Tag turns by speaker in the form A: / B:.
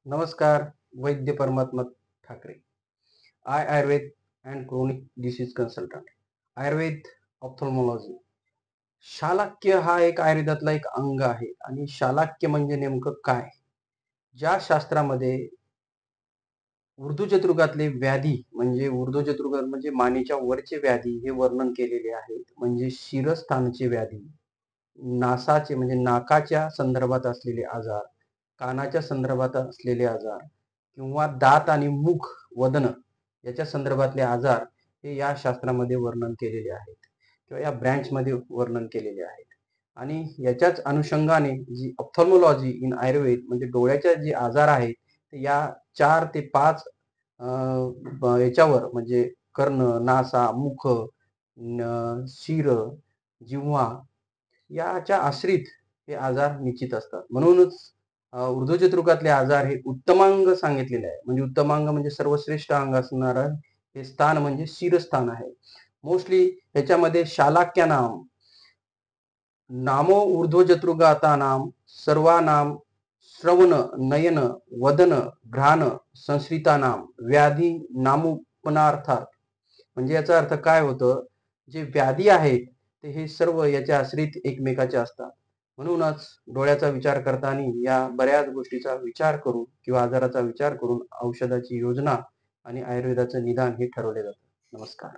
A: नमस्कार. वैद्य Paramatma Thakre. Ayurveda and chronic disease consultant. Ayurveda ophthalmology. शालाक्य हा एक आयुर्वेदातला एक अंग आहे आणि शालाक्य म्हणजे नेमकं काय? ज्या शास्त्रामध्ये ऊर्ध्वचतुर्गातले व्याधी म्हणजे ऊर्ध्वचतुर्ग म्हणजे मानेच्या वरचे व्याधी हे वर्णन केलेले आहेत. म्हणजे शिरस्थानचे व्याधी, नासाचे म्हणजे नाकाच्या संदर्भात असलेले आजार, कानाच्या संदर्भात असलेले आजार किंवा दात आणि मुख वदन याच्या संदर्भातले आजार हे या शास्त्रामध्ये वर्णन केलेले आहेत किंवा या ब्रँचमध्ये वर्णन केलेले आहेत. आणि याच्याच अनुषंगाने जी ऑप्थॉल्मॉलॉजी इन आयुर्वेद म्हणजे डोळ्याचे जे आजार आहेत ते या 4 ते 5 याच्यावर म्हणजे कर्ण, नासा, मुख, शिर, जिव्हा याच्या आश्रित हे आजार निश्चित असतात. म्हणूनच ऊर्ध्वचतुर्गातले आजार हे उत्तमांग सांगितलेले आहे. म्हणजे उत्तमांग म्हणजे सर्वश्रेष्ठ अंग असणारं हे स्थान म्हणजे शिरस्थान आहे. मोस्टली ह्याच्यामध्ये शालाक्य नामो ऊर्ध्वचतुर्गातानाम सर्वानाम श्रवण, नयन, वदन, घ्राण, संश्रितानाम व्याधी नामुपनार्थात. म्हणजे याचा अर्थ काय होतं? जे व्याधी आहेत ते हे सर्व याच्या आश्रित एकमेकाचे असतात. म्हणूनच डोळ्याचा विचार करताना या बऱ्याच गोष्टीचा विचार करून किंवा आजाराचा विचार करून औषधाची योजना आणि आयुर्वेदाचं निदान हे ठरवले जातं. नमस्कार.